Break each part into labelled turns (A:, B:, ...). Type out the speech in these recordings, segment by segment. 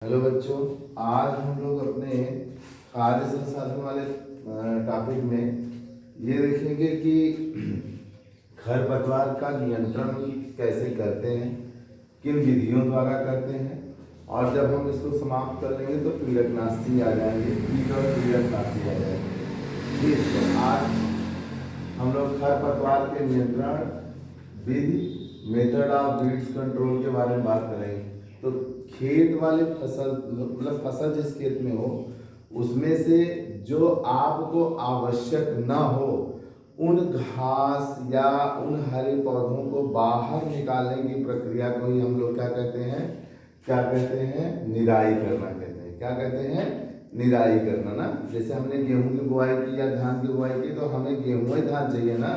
A: Hello बच्चों, आज हम लोग अपने कार्य संसाधन वाले टॉपिक में ये देखेंगे कि खरपतवार का नियंत्रण कैसे करते हैं, किन विधियों द्वारा करते हैं, और जब हम इसको समाप्त कर लेंगे तो पीड़कनाशी आ जाएंगे, कीट और पीड़कनाशी आ जाएंगे। ठीक, तो आज हम लोग खरपतवार के नियंत्रण विधि, मेथड ऑफ वीड्स कंट्रोल के बारे में बात करेंगे। तो खेत वाले फसल, मतलब फसल जिस खेत में हो उसमें से जो आपको आवश्यक न हो उन घास या उन हरे पौधों को बाहर निकालने की प्रक्रिया को ही हम लोग क्या कहते हैं, निराई करना कहते हैं। क्या कहते हैं? निराई करना ना। जैसे हमने गेहूं की बुआई की या धान की बुआई की तो हमें गेहूं ही धान चाहिए ना।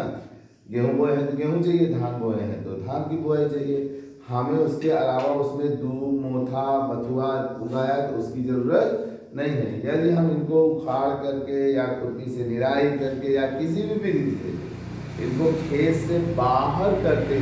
A: गेहूं बोए हैं तो गेहूं चाहिए, धान बोए हैं तो धान की बुआई चाहिए। हमें उसके अलावा उसमें दूब, मोथा, बथुआ उगाया तो उसकी जरूरत नहीं है। यदि हम इनको उखाड़ करके या खुरपी से निराई करके या किसी भी विधि से इनको खेत से बाहर करते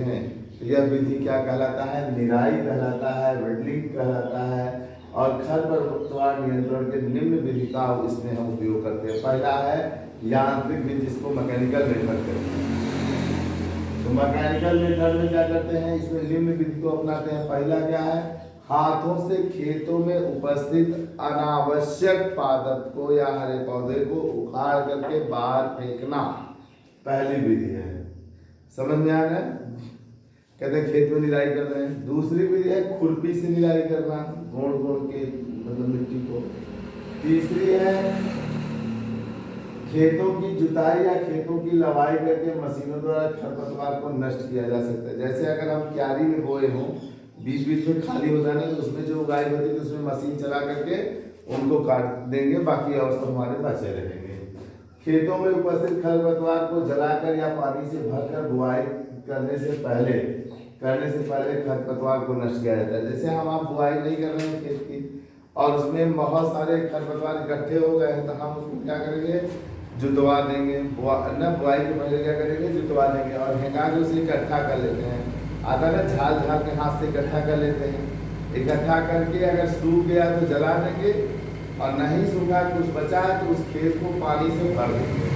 A: हैं, तो यह विधि क्या कहलाता है? निराई कहलाता है, वेडलिंग कहलाता है। और खरपतवार नियंत्रण के निम्न विधि का इसमें हम उपयोग करते हैं। पहला है यांत्रिक विधि, जिसको मैकेनिकल मेथड कहते हैं। तो मैकेनिकल मेथड में क्या करते हैं? इसमें निम्न विधि को अपनाते हैं। पहला क्या है? हाथों से खेतों में उपस्थित अनावश्यक पादप को या हरे पौधे को उखाड़ करके बाहर फेंकना पहली विधि है। समझ में आ गया? कहते हैं खेत में निराई कर रहे हैं। दूसरी विधि है खुरपी से निराई करना, गोंद गोंद के, मतलब मिट्टी को। तीसरी है खेतों की जुताई या खेतों की लवाई करके मशीनों द्वारा खरपतवार को नष्ट किया जा सकता है। जैसे अगर हम क्यारी में बोए हों, बीच बीच में खाली हो जाने तो उसमें जो उगाई होती है तो उसमें मशीन चला करके उनको काट देंगे, बाकी और सब हमारे बचे रहेंगे। खेतों में उपस्थित खरपतवार को जलाकर या पानी से भरकर बुआई करने से पहले खरपतवार को नष्ट किया जाता है। जैसे हम आप बुआई नहीं कर रहे हैं खेत की और उसमें बहुत सारे खरपतवार इकट्ठे हो गए हैं तो हम उसको क्या करेंगे? जुतवा देंगे। बुआई के पहले क्या करेंगे? जुतवा देंगे और हेंगा के उसे इकट्ठा कर लेते हैं। आता ना झाल के हाथ से इकट्ठा कर लेते हैं। इकट्ठा करके अगर सूख गया तो जला देंगे और नहीं सूखा, कुछ बचा है तो उस खेत को पानी से भर देंगे।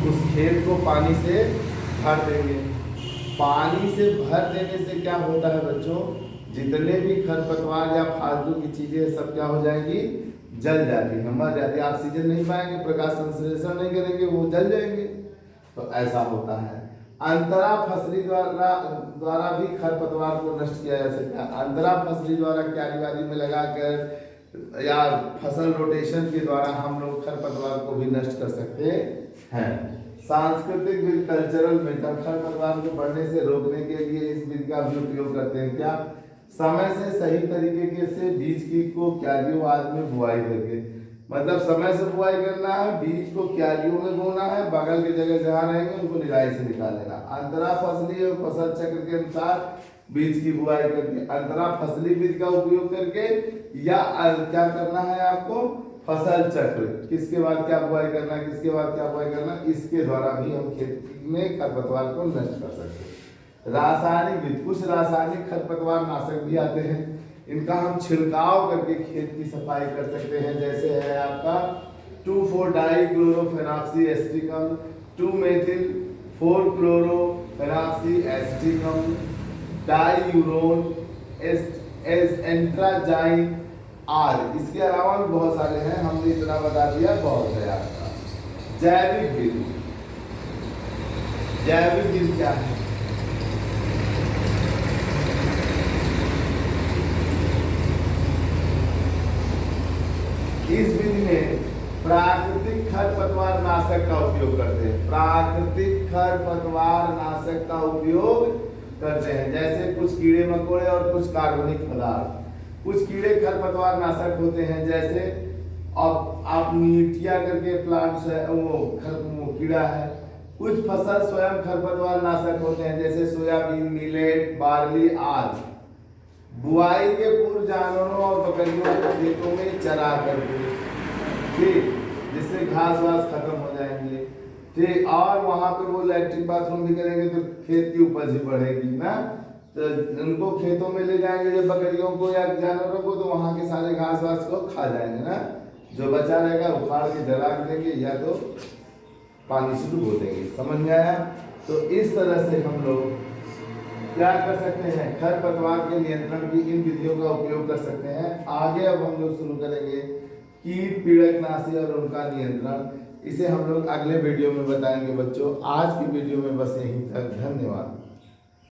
A: उस खेत को पानी से भर देंगे। पानी से भर देने से क्या होता है बच्चों? जितने भी खरपतवार या फालतू की चीजें सब क्या हो जाएंगी? जल जाती है, मर जाती है। ऑक्सीजन नहीं पाएंगे, प्रकाश संश्लेषण नहीं करेंगे, वो जल जाएंगे। तो ऐसा होता है। अंतरा फसली द्वारा भी खरपतवार को नष्ट किया जा सकता है। अंतरा फसली द्वारा क्यारी वारी में लगाकर या फसल रोटेशन के द्वारा हम लोग खरपतवार को भी नष्ट कर सकते हैं। सांस्कृतिक कल्चरल मेथड, खरपतवार को बढ़ने से रोकने के लिए इस विधि का भी उपयोग करते हैं। क्या? समय से सही तरीके से बीज की को क्यारियों आदि में बुआई करके, मतलब समय से बुआई करना है, बीज को क्यारियों में बोना है, बगल की जगह जहाँ रहेंगे उनको निराई से निकाल लेना। अंतरा फसली और फसल चक्र के अनुसार बीज की बुआई करके, अंतरा फसली बीज का उपयोग करके, या क्या करना है आपको? फसल चक्र, किसके बाद क्या बुआई करना, किसके बाद क्या बुआई करना, इसके द्वारा भी हम खेत में खरपतवार को नष्ट कर सकते हैं। रासायनिक विधि, कुछ रासायनिक खरपतवार नाशक भी आते हैं। इनका हम छिड़काव करके खेत की सफाई कर सकते हैं। जैसे है आपका 2,4-डाइक्लोरोफेनॉक्सी एसिटिकम, 2-मेथिल-4-क्लोरोफेनॉक्सी एसिटिकम, डाईयूरोन एस्ट्राजाइन आदि। इसके अलावा भी बहुत सारे हैं, हमने इतना बता दिया, बहुत है आपका। जैविक विधि, जैविक विधि क्या है? इस विधि में प्राकृतिक खरपतवार नाशक का उपयोग करते हैं। प्राकृतिक खरपतवार नाशक का उपयोग करते हैं। जैसे कुछ कीड़े मकोड़े और कुछ कार्बनिक पदार्थ। कुछ कीड़े खरपतवार नाशक होते हैं, जैसे अब आप नीटिया करके प्लांट्स है, वो कीड़ा है। कुछ फसल स्वयं खरपतवार नाशक होते हैं, जैसे सोयाबीन, मिलेट, बार्ली आदि। बुआई के पूर्व जानवरों और बकरियों को खेतों में चरा करके, ठीक, जिससे घास वास खत्म हो जाएंगे। ठीक। और वहां पे वो लैट्रिन बाथरूम भी करेंगे तो खेत की उपज भी बढ़ेगी ना। तो उनको खेतों में ले जाएंगे जब बकरियों को या जानवरों को, तो वहां के सारे घास वास को खा जाएंगे ना। जो बचा रहेगा उखाड़ के जला देंगे या तो पानी से डुबो देंगे। समझ में आया? तो इस तरह से हम लोग क्या कर सकते हैं, खरपतवार के नियंत्रण की इन विधियों का उपयोग कर सकते हैं। आगे अब हम लोग शुरू करेंगे कीट पीड़कनाशी और उनका नियंत्रण। इसे हम लोग अगले वीडियो में बताएंगे बच्चों। आज की वीडियो में बस यहीं तक। धन्यवाद।